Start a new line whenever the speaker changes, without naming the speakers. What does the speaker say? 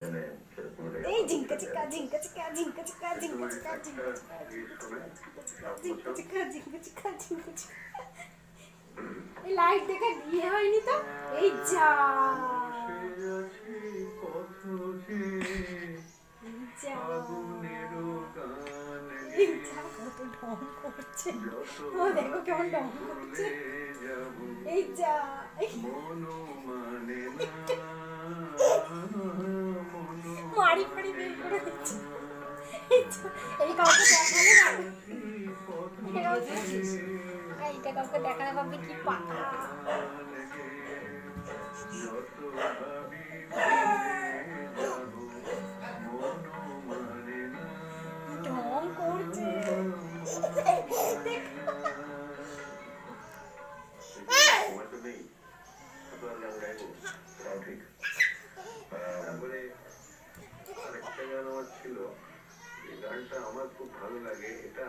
এই ঝিঙ্কা চিকা ঝিঙ্কা চিকা ঝিঙ্কা চিকা ঝিঙ্কা চিকা ঝিঙ্কা চিকা ঝিঙ্কা চিকা ঝিঙ্কা চিকা ঝিঙ্কা চিকা। এই লাইট দেখে বিয়ে হয়নি তো। এই যা কত ঢং করছে, ও দেখো কেমন ঢং করছে। এই যা মারি ফাড়ি বের করে দিচ্ছে। এই কাউকে দেখালে এইটা কাউকে দেখালে ভাববে কি পাকা। ঢং করছে
ছিল, এই গানটা আমার খুব ভালো লাগে। এটা